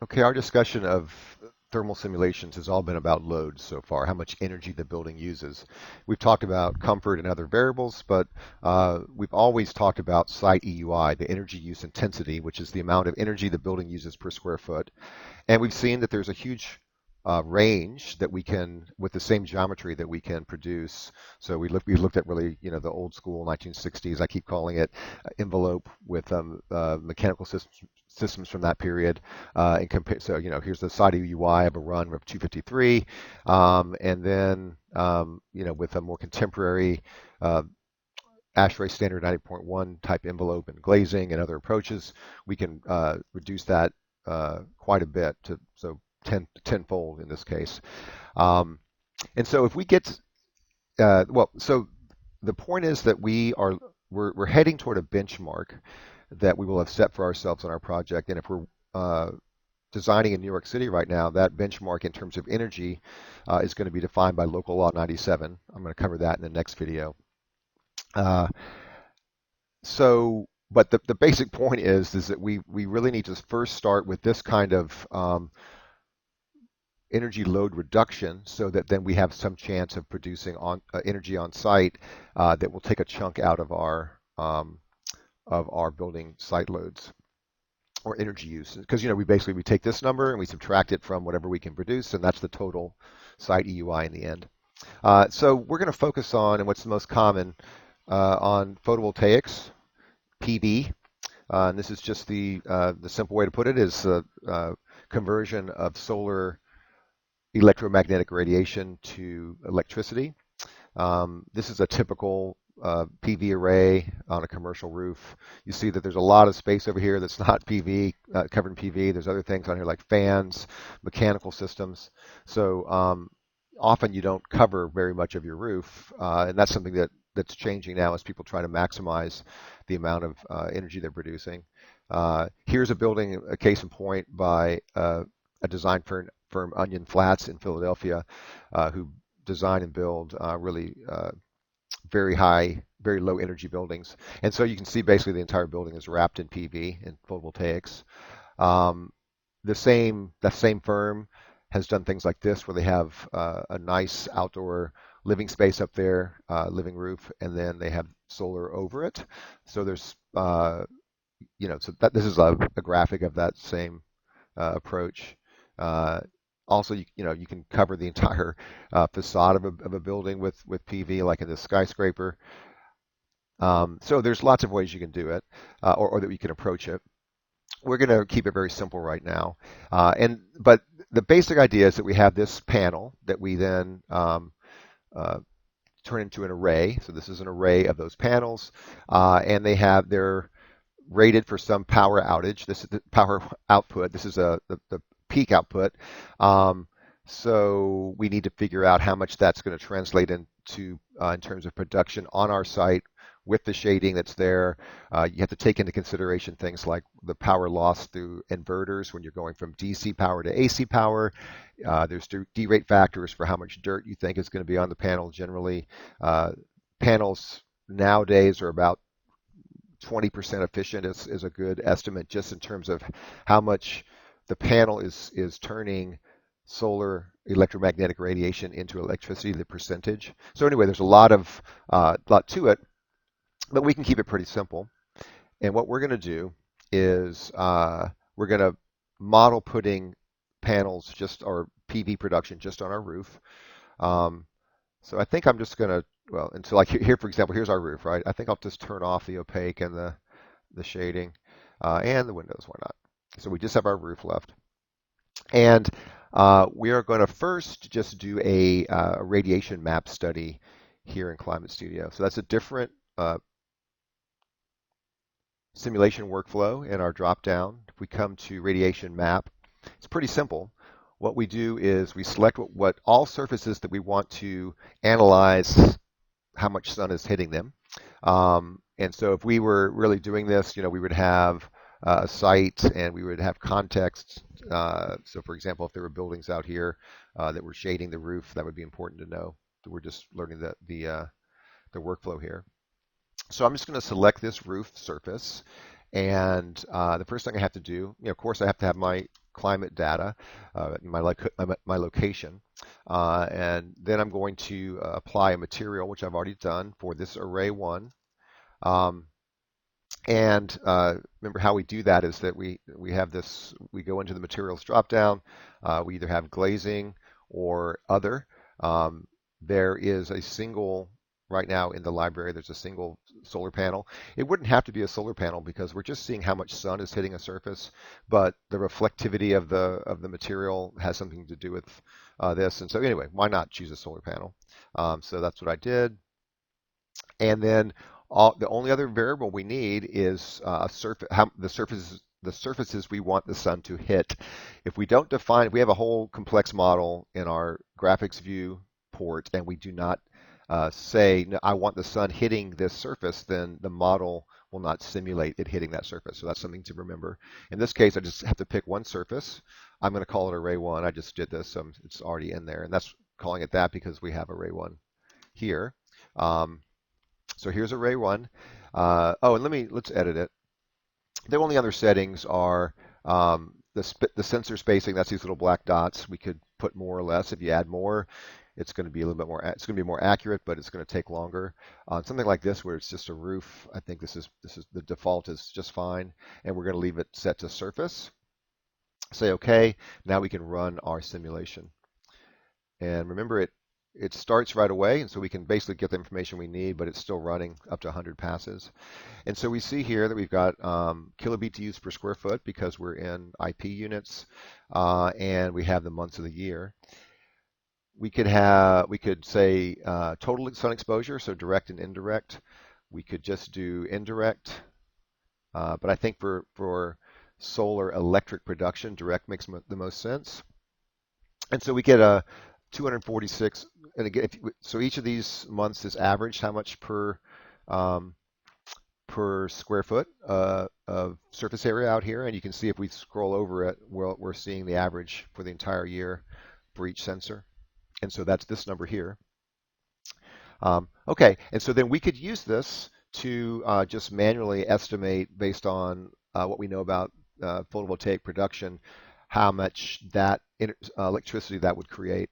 Okay, our discussion of thermal simulations has all been about loads so far, how much energy the building uses. We've talked about comfort and other variables, but we've always talked about site EUI, the energy use intensity, which is the amount of energy the building uses per square foot. And we've seen that there's a huge range that we can, with the same geometry that we can produce. So we looked at really, the old school 1960s, I keep calling it, envelope with mechanical systems from that period. And compare, so here's the side UI of a run of 253, and then with a more contemporary ASHRAE standard 90.1 type envelope and glazing and other approaches, we can reduce that quite a bit to tenfold in this case. Um, and so if we get so the point is that we're heading toward a benchmark that we will have set for ourselves on our project, and if we're designing in New York City right now, that benchmark in terms of energy is going to be defined by Local Law 97. I'm going to cover that in the next video. Uh, but the basic point is that we really need to first start with this kind of energy load reduction so that then we have some chance of producing energy on site that will take a chunk out of our building site loads or energy use. Because we take this number and we subtract it from whatever we can produce, and that's the total site EUI in the end. So we're going to focus on, and what's the most common, on photovoltaics, PV. And this is just the simple way to put it is conversion of solar electromagnetic radiation to electricity. This is a typical PV array on a commercial roof. You see that there's a lot of space over here that's not PV, covered in PV. There's other things on here like fans, mechanical systems. So often you don't cover very much of your roof, and that's something that's changing now as people try to maximize the amount of energy they're producing. Here's a building, a case in point by a design firm, Onion Flats in Philadelphia, who design and build really very high, very low energy buildings. And so you can see basically the entire building is wrapped in PV and photovoltaics. That same firm has done things like this where they have a nice outdoor living space up there, living roof, and then they have solar over it. So there's, this is a graphic of that same approach. Also, you can cover the entire facade of a building with PV, like in this skyscraper. So there's lots of ways you can do it, or that you can approach it. We're going to keep it very simple right now. But the basic idea is that we have this panel that we then turn into an array. So this is an array of those panels, and they're rated for some power outage. This is the power output. This is the peak output. So we need to figure out how much that's going to translate into in terms of production on our site with the shading that's there. You have to take into consideration things like the power loss through inverters when you're going from DC power to AC power. There's derate factors for how much dirt you think is going to be on the panel generally. Panels nowadays are about 20% efficient is a good estimate just in terms of how much the panel is turning solar electromagnetic radiation into electricity, the percentage. So anyway, there's a lot to it, but we can keep it pretty simple. And what we're going to do is we're going to model putting panels or PV production just on our roof. So I think I'm just going to, and so like here, for example, here's our roof, right? I think I'll just turn off the opaque and the shading and the windows, why not? So we just have our roof left. And we are going to first just do a radiation map study here in Climate Studio. So that's a different simulation workflow in our drop-down. If we come to radiation map, it's pretty simple. What we do is we select what all surfaces that we want to analyze how much sun is hitting them. And so if we were really doing this, we would have a site and we would have context. So for example, if there were buildings out here that were shading the roof, that would be important to know. We're just learning the workflow here. So I'm just going to select this roof surface, And the first thing I have to do, of course, I have to have my climate data, my location, and then I'm going to apply a material, which I've already done for this array one. Um, and remember how we do that is that we have this, we go into the materials dropdown. We either have glazing or other. Um, there is a single, right now in the library, there's a single solar panel. It wouldn't have to be a solar panel because we're just seeing how much sun is hitting a surface, but the reflectivity of the material has something to do with this. And so anyway, why not choose a solar panel? So that's what I did. And then the only other variable we need is the surfaces we want the sun to hit. If we don't define, we have a whole complex model in our graphics view port, and we do not say, no, I want the sun hitting this surface, then the model will not simulate it hitting that surface. So that's something to remember. In this case, I just have to pick one surface. I'm going to call it array one. I just did this, so it's already in there, and that's calling it that because we have array one here. Um, so here's array one. Oh, and let's edit it. The only other settings are the sensor spacing. That's these little black dots. We could put more or less. If you add more, it's going to be a little bit more. It's going to be more accurate, but it's going to take longer. Something like this, where it's just a roof. I think this is the default is just fine, and we're going to leave it set to surface. Say OK. Now we can run our simulation. And remember, it starts right away, and so we can basically get the information we need, but it's still running up to 100 passes. And so we see here that we've got kilobTUs per square foot because we're in IP units, and we have the months of the year. We could say total sun exposure, so direct and indirect. We could just do indirect, but I think for solar electric production, direct makes the most sense. And so we get a 246, and again, so each of these months is averaged how much um, per square foot of surface area out here, and you can see if we scroll over it, we're seeing the average for the entire year for each sensor, and so that's this number here. Okay, and so then we could use this to just manually estimate based on what we know about photovoltaic production, how much that electricity that would create.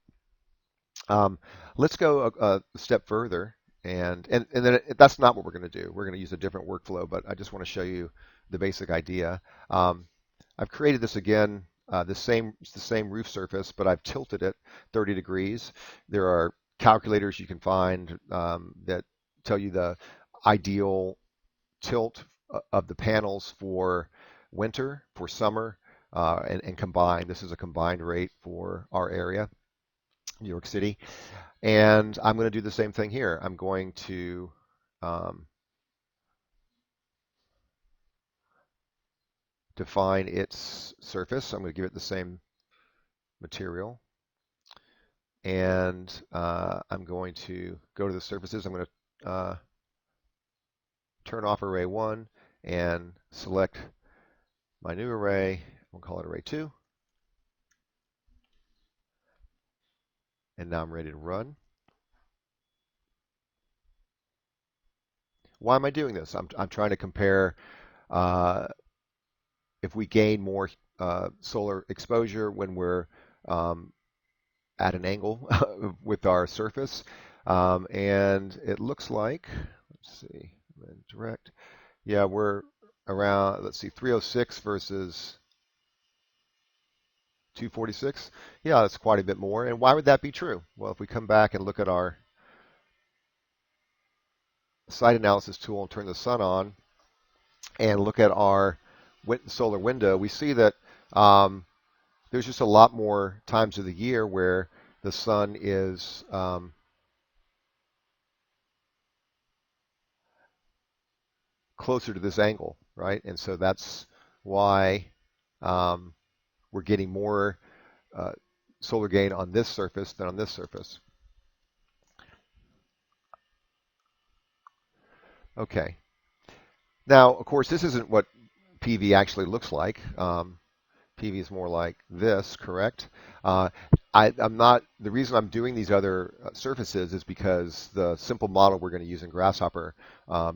Let's go a step further, and then that's not what we're going to do. We're going to use a different workflow, but I just want to show you the basic idea. I've created this again, it's the same roof surface, but I've tilted it 30 degrees. There are calculators you can find that tell you the ideal tilt of the panels for winter, for summer, and combined. This is a combined rate for our area, New York City. And I'm going to do the same thing here. I'm going to define its surface. I'm going to give it the same material. And I'm going to go to the surfaces. I'm going to turn off array 1 and select my new array. We'll call it array 2. And now I'm ready to run. Why am I doing this? I'm trying to compare if we gain more solar exposure when we're at an angle with our surface. And it looks like, let's see, direct. Yeah, we're around, let's see, 306 versus 246. Yeah, that's quite a bit more. And why would that be true? Well, if we come back and look at our site analysis tool and turn the sun on and look at our solar window, we see that there's just a lot more times of the year where the sun is closer to this angle, right? And so that's why we're getting more solar gain on this surface than on this surface. Okay. Now, of course, this isn't what PV actually looks like. PV is more like this, correct? I'm not, the reason I'm doing these other surfaces is because the simple model we're going to use in Grasshopper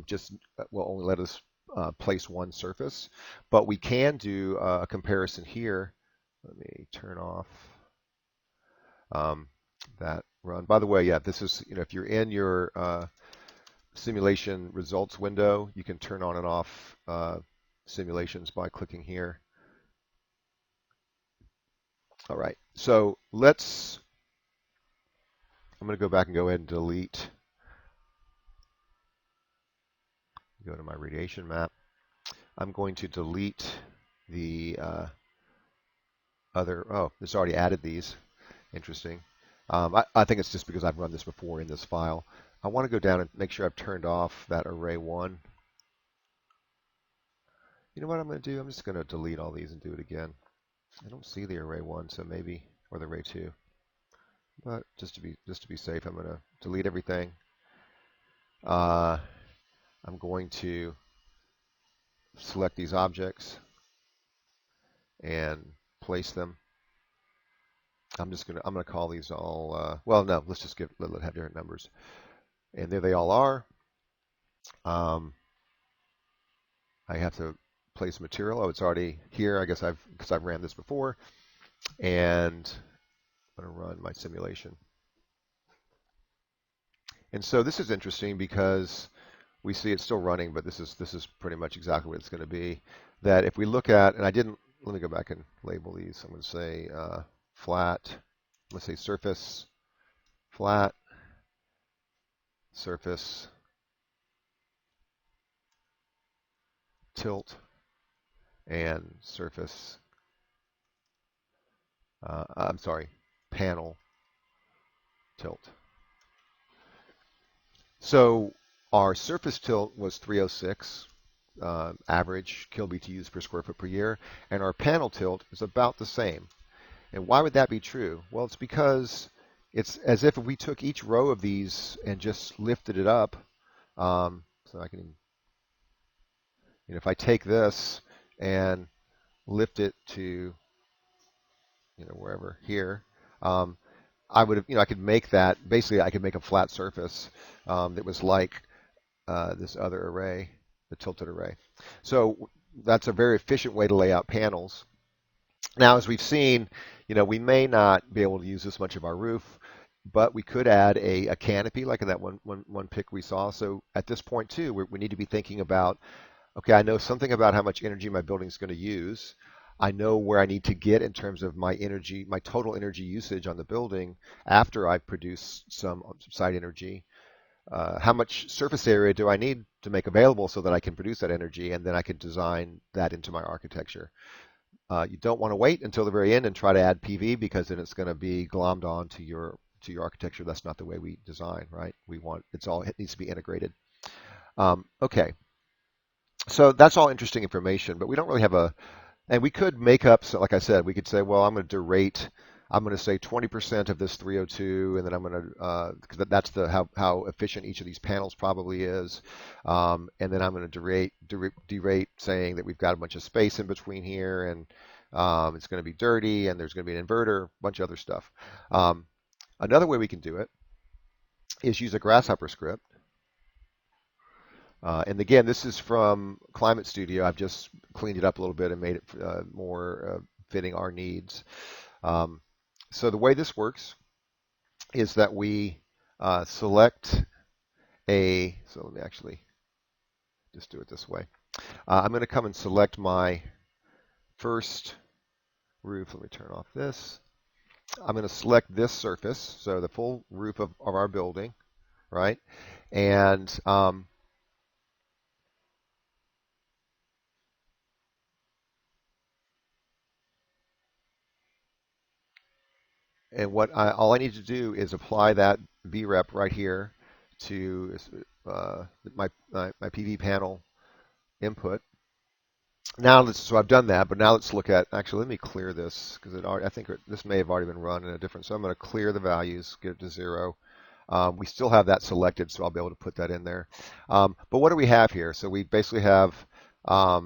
just will only let us place one surface, but we can do a comparison here. Let me turn off that run. By the way, yeah, this is, if you're in your simulation results window, you can turn on and off simulations by clicking here. All right, so I'm going to go back and go ahead and delete, go to my radiation map. I'm going to delete the it's already added these. Interesting. I think it's just because I've run this before in this file. I want to go down and make sure I've turned off that array 1. You know what I'm going to do? I'm just going to delete all these and do it again. I don't see the array 1, so maybe, or the array 2. But just to be safe, I'm going to delete everything. I'm going to select these objects and place them. I'm going to call these all, well, no, let's just let it have different numbers. And there they all are. I have to place material. Oh, it's already here. I guess because I've ran this before. And I'm going to run my simulation. And so this is interesting because we see it's still running, but this is pretty much exactly what it's going to be. That if we look at, and let me go back and label these. I'm going to say flat, let's say surface, flat, surface, tilt, and surface, I'm sorry, panel, tilt. So our surface tilt was 306, average kBTUs per square foot per year, and our panel tilt is about the same. And why would that be true? Well, it's because it's as if we took each row of these and just lifted it up. So I can, if I take this and lift it to, wherever here, I would have, I could make that, basically I could make a flat surface that was like this other array, the tilted array. So that's a very efficient way to lay out panels. Now, as we've seen, we may not be able to use this much of our roof, but we could add a canopy like in that one pic we saw. So at this point too, we need to be thinking about, okay, I know something about how much energy my building is going to use. I know where I need to get in terms of my energy, my total energy usage on the building after I produce some site energy. How much surface area do I need to make available so that I can produce that energy, and then I can design that into my architecture. You don't want to wait until the very end and try to add PV, because then it's going to be glommed on to your architecture. That's not the way we design, right? It needs to be integrated. Okay, so that's all interesting information, but we don't really have and we could make up, so like I said, we could say, well, I'm going to derate, I'm going to say 20% of this 302, and then I'm going to, because that's how efficient each of these panels probably is, and then I'm going to derate saying that we've got a bunch of space in between here, and it's going to be dirty, and there's going to be an inverter, a bunch of other stuff. Another way we can do it is use a Grasshopper script. And again, this is from Climate Studio. I've just cleaned it up a little bit and made it more fitting our needs. So the way this works is that we select so let me actually just do it this way. I'm going to come and select my first roof. Let me turn off this. I'm going to select this surface, so the full roof of our building, right? And all I need to do is apply that VREP right here to my PV panel input. Now so I've done that, but now let's look at, actually let me clear this, because I think this may have already been run in a different, so I'm going to clear the values, get it to 0. We still have that selected, so I'll be able to put that in there. But what do we have here? So we basically have our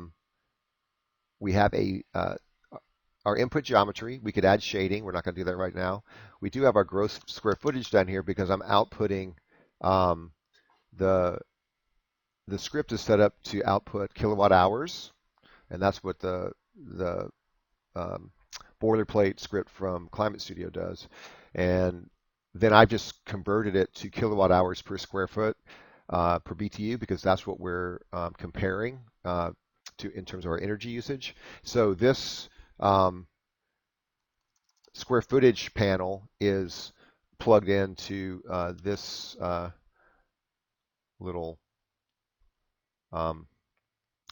input geometry. We could add shading. We're not going to do that right now. We do have our gross square footage down here because I'm outputting the the script is set up to output kilowatt hours, and that's what the um, boilerplate script from Climate Studio does. And then I've just converted it to kilowatt hours per square foot per BTU because that's what we're comparing to in terms of our energy usage. So this square footage panel is plugged into this little um,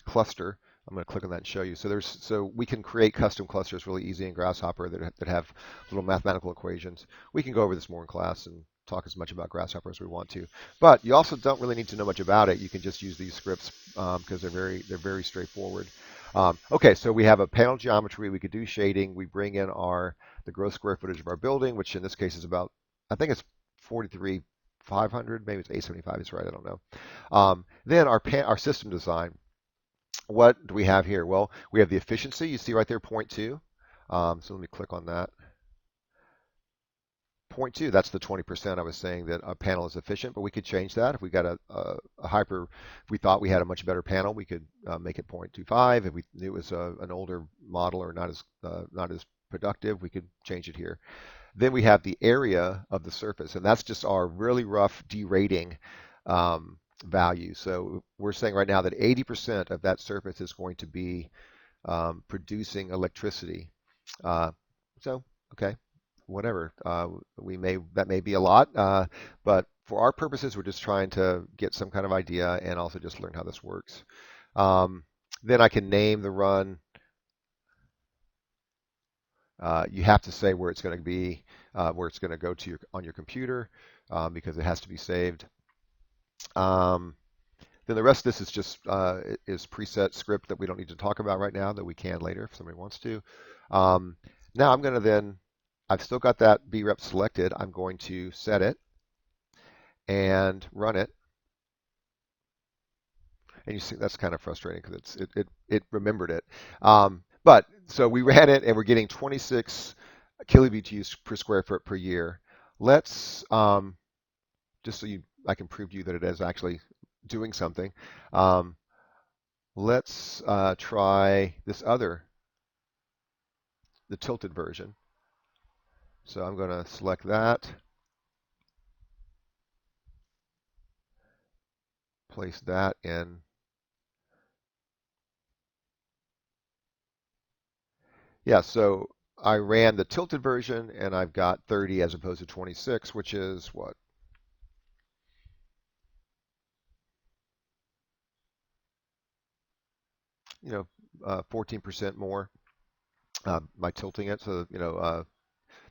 cluster. I'm going to click on that and show you. So we can create custom clusters really easy in Grasshopper that have little mathematical equations. We can go over this more in class and talk as much about Grasshopper as we want to. But you also don't really need to know much about it. You can just use these scripts because they're very straightforward. Okay, so we have a panel geometry. We could do shading. We bring in the gross square footage of our building, which in this case is about, I think it's 43,500, maybe it's 875. It's right. I don't know. Then our system design. What do we have here? Well, we have the efficiency. You see right there, 0.2. So let me click on that. 0.2, that's the 20% I was saying that a panel is efficient, but we could change that. If we got if we thought we had a much better panel, we could make it 0.25. If we knew it was an older model or not as productive, we could change it here. Then we have the area of the surface, and that's just our really rough derating value. So we're saying right now that 80% of that surface is going to be producing electricity. So, okay, whatever. That may be a lot, but for our purposes, we're just trying to get some kind of idea and also just learn how this works. Then I can name the run. You have to say where it's going to be, where it's going to go to on your computer, because it has to be saved. Then the rest of this is just is preset script that we don't need to talk about right now, that we can later if somebody wants to. Now I'm going to I've still got that brep selected. I'm going to set it and run it. And you see that's kind of frustrating because it remembered it. But so we ran it and we're getting 26 kilobtu's per square foot per year. Let's just so I can prove to you that it is actually doing something. Let's try the tilted version. So I'm going to select that, place that in. Yeah, so I ran the tilted version and I've got 30 as opposed to 26, which is what? 14% more by tilting it. So,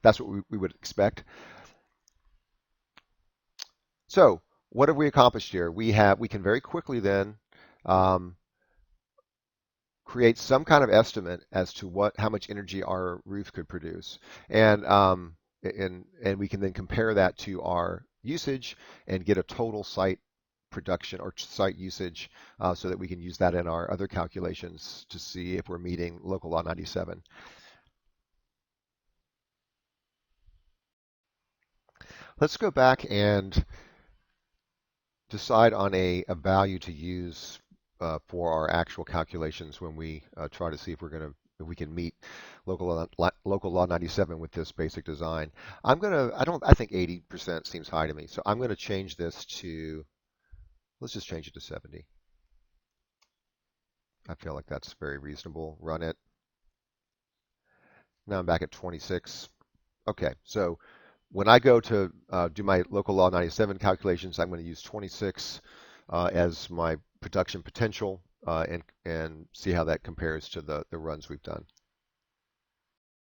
that's what we would expect. So what have we accomplished here? We can very quickly then create some kind of estimate as to how much energy our roof could produce, and we can then compare that to our usage and get a total site production or site usage, so that we can use that in our other calculations to see if we're meeting local law 97. Let's go back and decide on a value to use for our actual calculations when we try to see if we can meet local law 97 with this basic design. I think 80% seems high to me, so I'm gonna change this to, let's just change it to 70. I feel like that's very reasonable. Run it. Now I'm back at 26. Okay, so when I go to do my local law 97 calculations, I'm going to use 26 as my production potential, and see how that compares to the runs we've done.